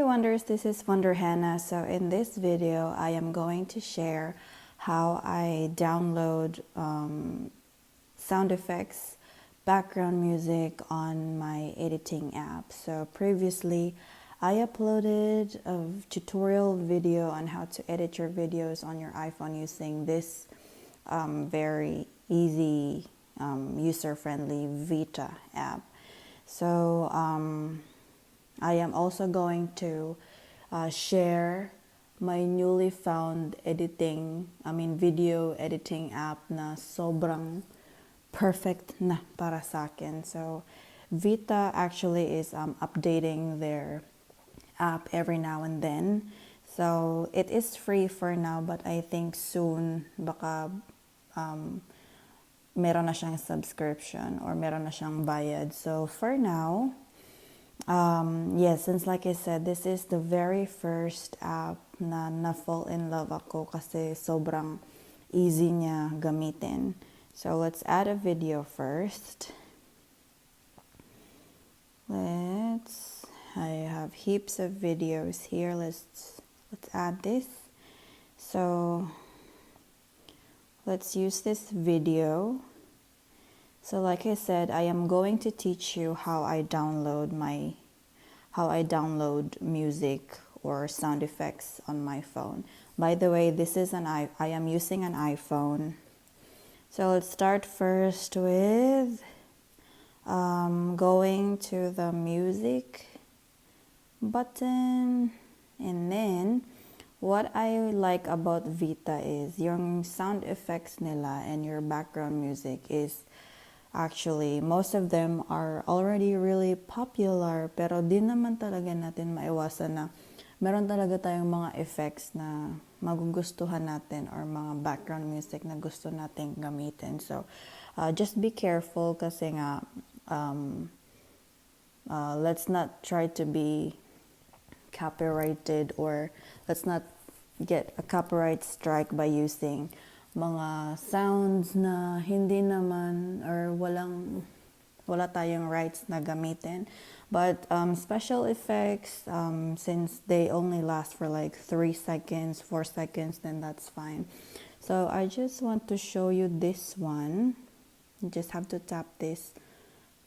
Wonders, this is Wonder Hannah. So in this video, I am going to share how I download sound effects, background music on my editing app. So previously, I uploaded a tutorial video on how to edit your videos on your iPhone using this very easy, user-friendly Vita app. So I am also going to share my newly found video editing app na sobrang perfect na para sa akin. So Vita actually is updating their app every now and then. So it is free for now, but I think soon baka meron na siyang subscription or meron na siyang bayad. So for now, yes, since like I said, this is the very first app na fall in love ako kasi sobrang easy niya gamitin. So let's add a video first. I have heaps of videos here. Let's add this. So let's use this video. So like I said, I am going to teach you how I download music or sound effects on my phone. By the way, I am using an iPhone. So let's start first with going to the music button, and then what I like about Vita is yung sound effects nila and your background music is actually, most of them are already really popular, pero di naman talaga natin maiwasan na meron talaga tayong mga effects na magugustuhan natin or mga background music na gusto natin gamitin. So just be careful kasi nga let's not try to be copyrighted, or let's not get a copyright strike by using mga sounds na hindi naman or wala tayong rights na gamitin. But special effects, since they only last for like 3 seconds, 4 seconds, then that's fine. So I just want to show you this one. You just have to tap this.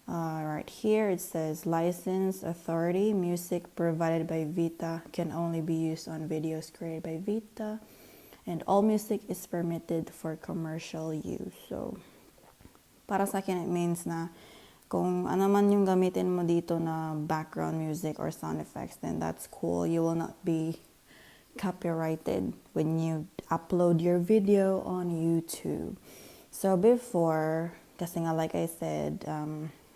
Right here it says license authority, music provided by Vita can only be used on videos created by Vita, and all music is permitted for commercial use. So para sa akin, it means na kung ano man yung gamitin mo dito na background music or sound effects, then that's cool. You will not be copyrighted when you upload your video on YouTube. So before, kasi nga like I said,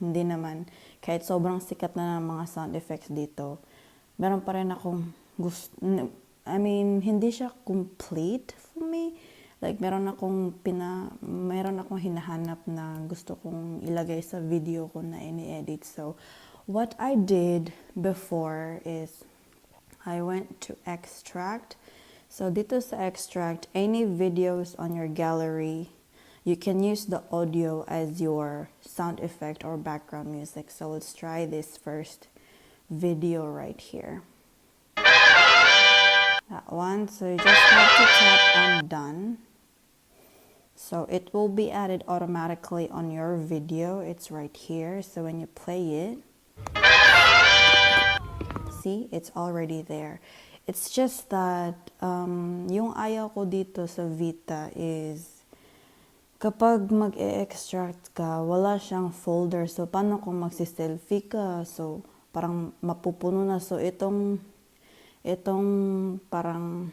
hindi naman, kahit sobrang sikat na ng mga sound effects dito, meron pa rin akong hindi siya complete for me. Like, meron akong hinahanap na gusto kong ilagay sa video ko na ini-edit. So, what I did before is, I went to extract. So, dito sa extract, any videos on your gallery, you can use the audio as your sound effect or background music. So let's try this first video right here. That one. So you just have to tap on done. So it will be added automatically on your video. It's right here. So when you play it, see, it's already there. It's just that yung ayaw ko dito sa Vita is kapag mag-e-extract ka, wala siyang folder. So, paano kung magsi-selfie ka? So, parang mapupuno na. So, itong parang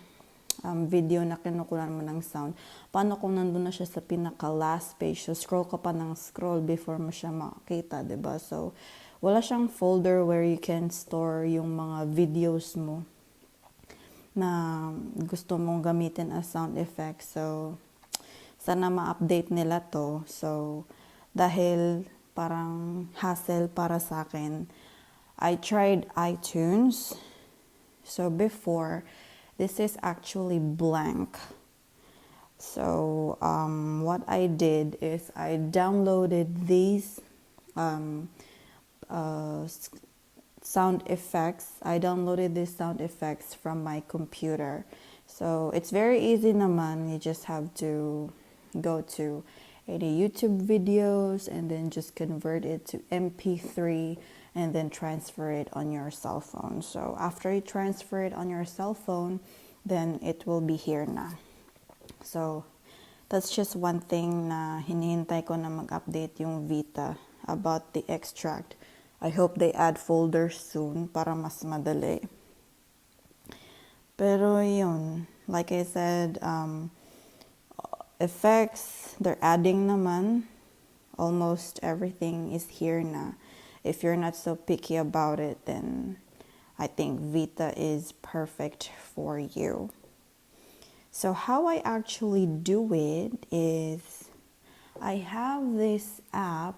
video na kinukulan mo ng sound, paano kung nandun na siya sa pinaka-last page? So, scroll ka pa ng scroll before mo siya makita, diba? So, wala siyang folder where you can store yung mga videos mo na gusto mong gamitin as sound effect. So, sana ma-update nila to. So, dahil parang hassle para sa akin, I tried iTunes. So, before, this is actually blank. So, what I did is I downloaded these sound effects. I downloaded these sound effects from my computer. So it's very easy naman. You just have to go to any YouTube videos and then just convert it to MP3 and then transfer it on your cell phone. So after you transfer it on your cell phone, then it will be here na. So that's just one thing na hinihintay ko na mag-update yung Vita about the extract. I hope they add folders soon para mas madali. Pero yun, like I said, effects, they're adding naman. Almost everything is here na. If you're not so picky about it, then I think Vita is perfect for you. So how I actually do it is I have this app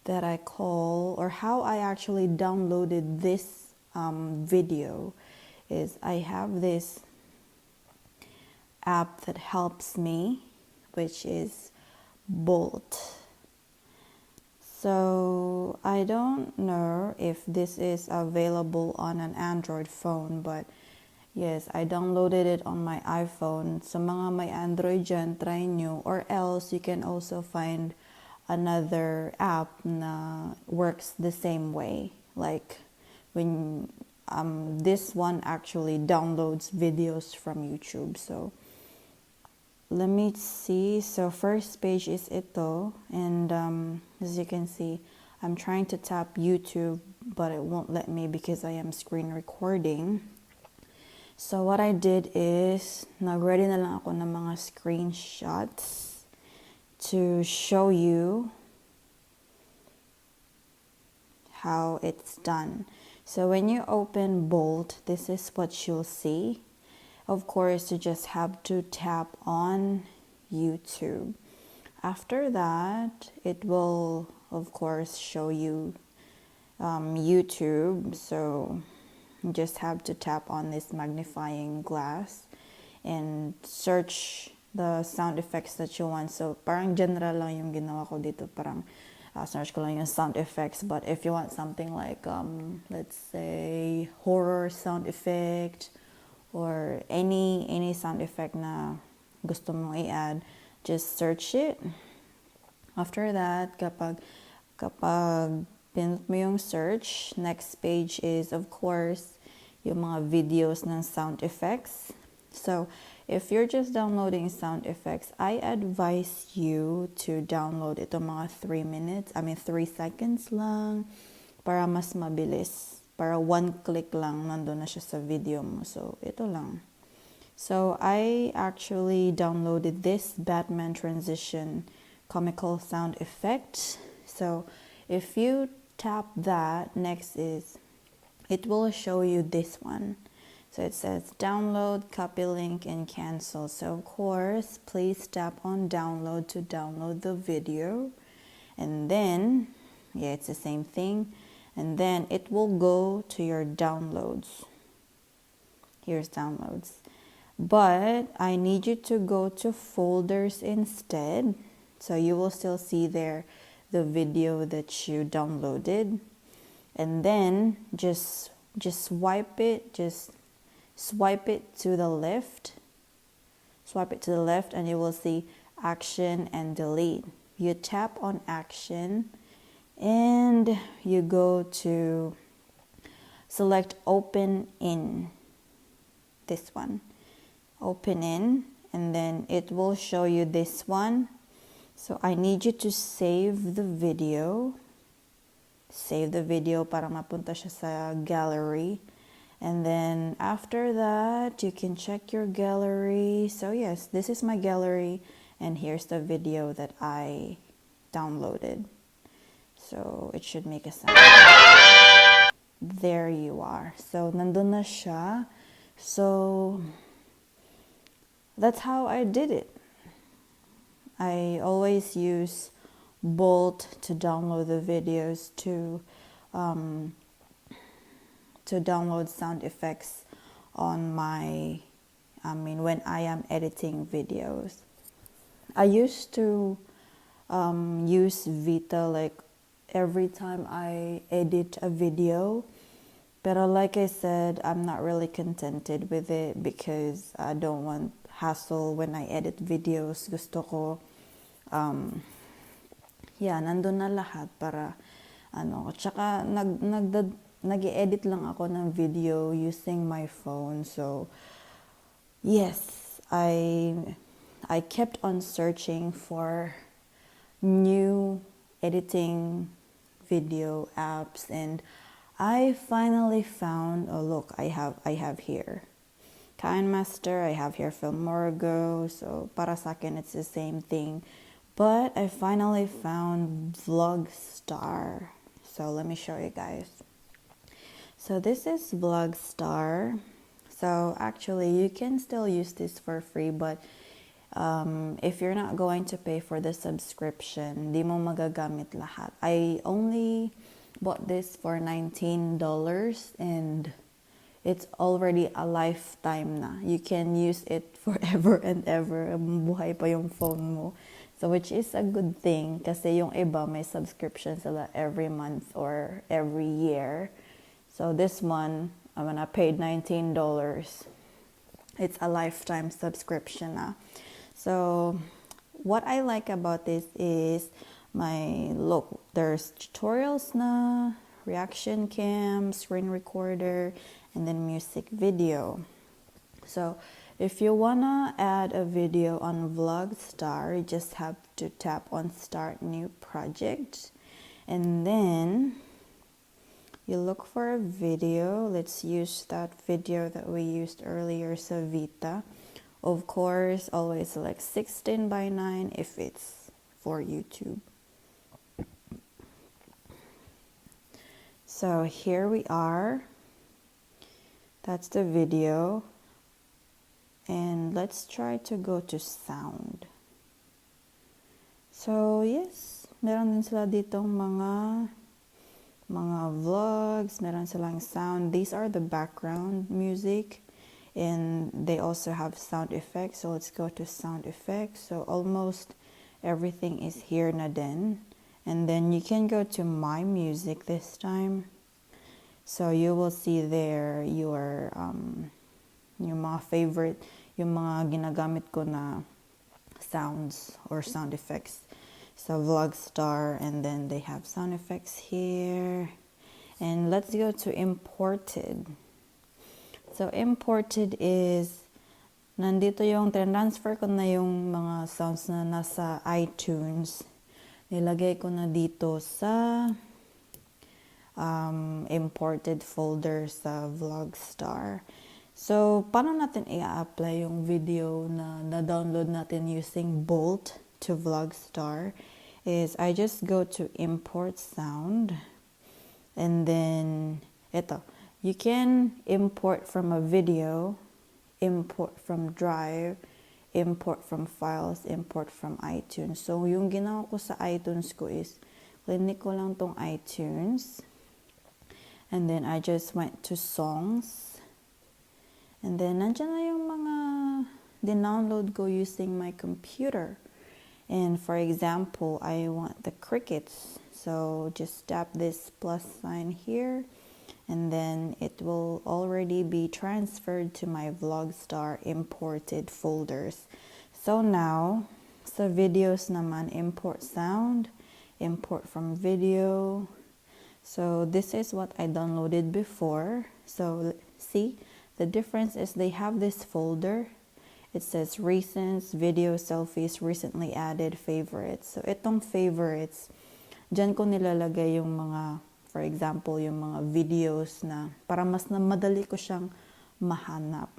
that I call, or how I actually downloaded this video is I have this app that helps me, which is Bolt. So I don't know if this is available on an Android phone, but yes, I downloaded it on my iPhone. Sa mga may Android dyan, try nyo. Or else you can also find another app na works the same way. Like when this one actually downloads videos from YouTube. So let me see. So first page is ito, and as you can see, I'm trying to tap YouTube, but it won't let me because I am screen recording. So what I did is nag-ready na lang ako ng mga screenshots to show you how it's done. So when you open Bolt, this is what you'll see. Of course, you just have to tap on YouTube. After that, it will, of course, show you YouTube. So you just have to tap on this magnifying glass and search the sound effects that you want. So parang general lang yung ginawa ko dito. Parang search ko lang yung sound effects. But if you want something like, let's say, horror sound effect, or any sound effect na gusto mong i-add, just search it. After that, kapag pinut mo yung search, next page is, of course, yung mga videos ng sound effects. So if you're just downloading sound effects, I advise you to download ito mga 3 seconds lang para mas mabilis. Para one click lang, nandun na siya sa video mo. So, ito lang. So, I actually downloaded this Batman transition comical sound effect. So, if you tap that, next is, it will show you this one. So, it says download, copy link, and cancel. So, of course, please tap on download to download the video. And then, yeah, it's the same thing. And then it will go to your downloads. Here's downloads. But I need you to go to folders instead. So you will still see there the video that you downloaded. And then just swipe it. Just swipe it to the left. Swipe it to the left and you will see action and delete. You tap on action. And you go to select open in, this one, open in, and then it will show you this one. So I need you to save the video para mapunta siya sa gallery. And then after that, you can check your gallery. So yes, this is my gallery, and here's the video that I downloaded. So it should make a sound. There you are. So nandun na siya. So that's how I did it. I always use Bolt to download the videos, to download sound effects on when I am editing videos. I used to use Vita like every time I edit a video. But like I said, I'm not really contented with it because I don't want hassle when I edit videos. Gusto ko, nandun na lahat para, tsaka nag-edit lang ako ng video using my phone. So, yes, I kept on searching for new editing video apps, and I finally found, oh look, I have here KineMaster, I have here Filmorgo, so para sa akin it's the same thing. But I finally found Vlogstar. So let me show you guys. So this is Vlogstar. So actually you can still use this for free, but if you're not going to pay for the subscription, di mo magagamit lahat. I only bought this for $19 and it's already a lifetime na. You can use it forever and ever. Buhay pa yung phone mo. So which is a good thing kasi yung iba may subscription sila every month or every year. So this one, when I paid $19, it's a lifetime subscription na. So what I like about this is look, there's tutorials na, reaction cam, screen recorder, and then music video. So if you wanna add a video on Vlogstar, you just have to tap on start new project, and then you look for a video. Let's use that video that we used earlier, Savita. Of course, always select 16:9 if it's for YouTube. So here we are. That's the video. And let's try to go to sound. So yes, meron din sila ditong mga vlogs, meron silang sound. These are the background music, and they also have sound effects. So let's go to sound effects. So almost everything is here na din. And then you can go to my music this time. So you will see there your yung mga favorite, yung mga ginagamit ko na sounds or sound effects. So Vlogstar, and then they have sound effects here. And let's go to imported. So imported is, nandito yung transfer ko na yung mga sounds na nasa iTunes. Nilagay ko na dito sa imported folder sa Vlogstar. So, paano natin i-apply yung video na na-download natin using Bolt to Vlogstar is I just go to import sound, and then ito, you can import from a video, import from Drive, import from files, import from iTunes. So, yung ginawa ko sa iTunes ko is, clinic ko lang tong iTunes, and then I just went to songs, and then nandiyan na yung mga dinownload ko using my computer. And for example, I want the crickets. So just tap this plus sign here, and then it will already be transferred to my Vlogstar imported folders. So now, sa videos naman, import sound, import from video. So this is what I downloaded before. So see, the difference is they have this folder. It says recents, video, selfies, recently added, favorites. So itong favorites, dyan ko nilalagay yung mga, for example, yung mga videos na para mas na madali ko siyang mahanap.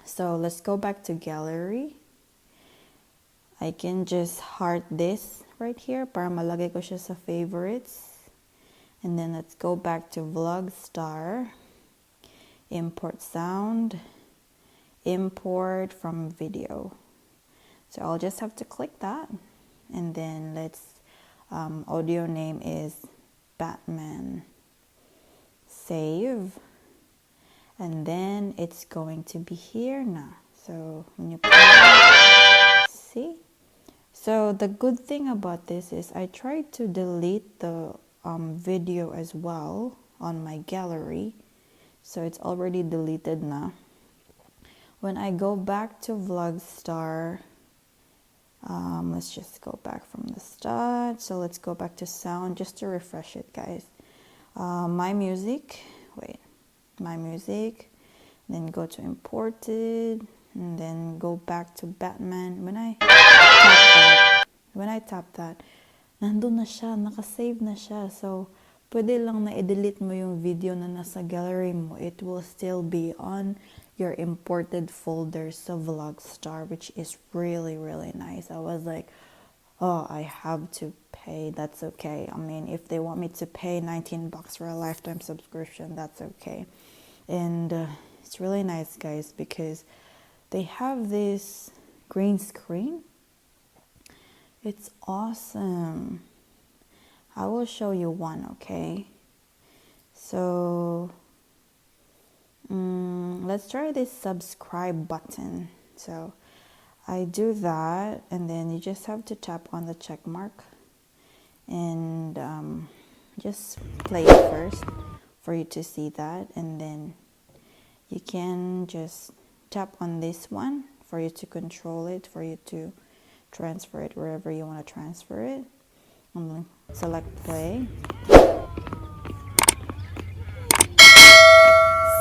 So let's go back to gallery. I can just heart this right here para malagay ko siya sa favorites. And then let's go back to Vlogstar. Import sound, import from video. So I'll just have to click that, and then let's audio name is Batman. Save, and then it's going to be here now. So when you see, so the good thing about this is I tried to delete the video as well on my gallery. So it's already deleted na. When I go back to Vlogstar, let's just go back from the start. So let's go back to sound just to refresh it, guys. My music, then go to imported, and then go back to Batman. When I tap that, nandun na siya, nakasave na siya. So, pwede lang na i-delete mo yung video na nasa gallery mo. It will still be on your imported folder sa Vlogstar, which is really, really nice. I was like, oh, I have to pay. That's okay. I mean, if they want me to pay $19 for a lifetime subscription, that's okay. And it's really nice, guys, because they have this green screen. It's awesome. I will show you one, okay? So let's try this subscribe button. So I do that, and then you just have to tap on the check mark and just play it first for you to see that, and then you can just tap on this one for you to control it, for you to transfer it wherever you want to transfer it. Select play.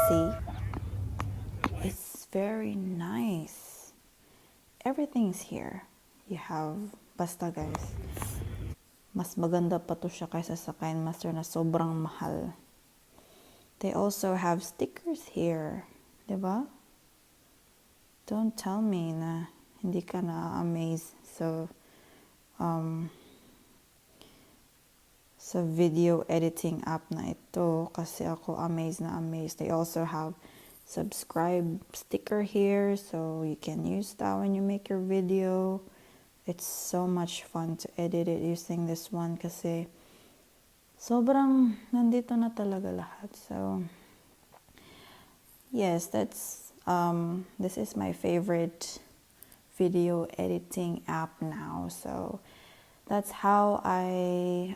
See, it's very nice. Everything's here. You have, basta guys, mas maganda pa to siya kaysa sa KineMaster na sobrang mahal. They also have stickers here, diba? Don't tell me na hindi ka na amazed. So, sa video editing app na ito, kasi ako amazed na amazed. They also have subscribe sticker here, so you can use that when you make your video. It's so much fun to edit it using this one kasi sobrang nandito na talaga lahat. So yes, that's this is my favorite video editing app now. So that's how I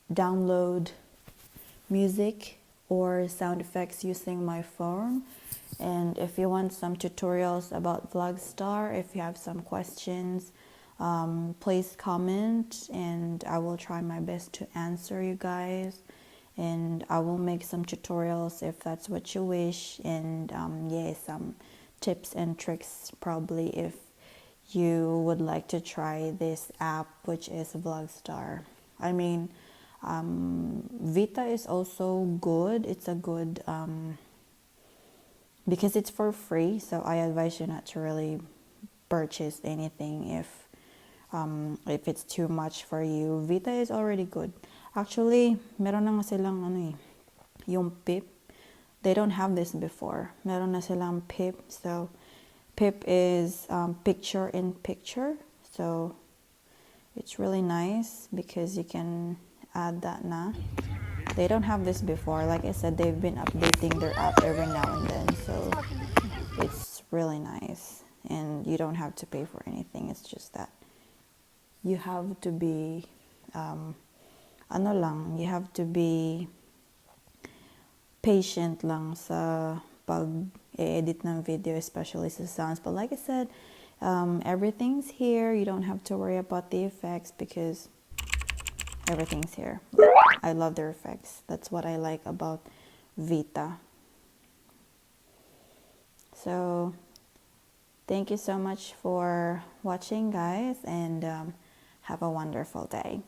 download music or sound effects using my phone. And if you want some tutorials about Vlogstar, if you have some questions, please comment and I will try my best to answer you guys. And I will make some tutorials if that's what you wish. And some tips and tricks probably if you would like to try this app, which is Vlogstar. I mean, Vita is also good. It's a good because it's for free, so I advise you not to really purchase anything if it's too much for you. Vita is already good. Actually, meron na nga silang yung PIP. They don't have this before. Meron na silang PIP. So PIP is picture in picture. So it's really nice because you can add that na. They don't have this before. Like I said, they've been updating their app every now and then. So it's really nice. And you don't have to pay for anything. It's just that you have to be, you have to be patient lang sa pag-edit ng video, especially sa sounds. But like I said, everything's here. You don't have to worry about the effects because everything's here. I love their effects. That's what I like about Vita. So thank you so much for watching, guys, and have a wonderful day.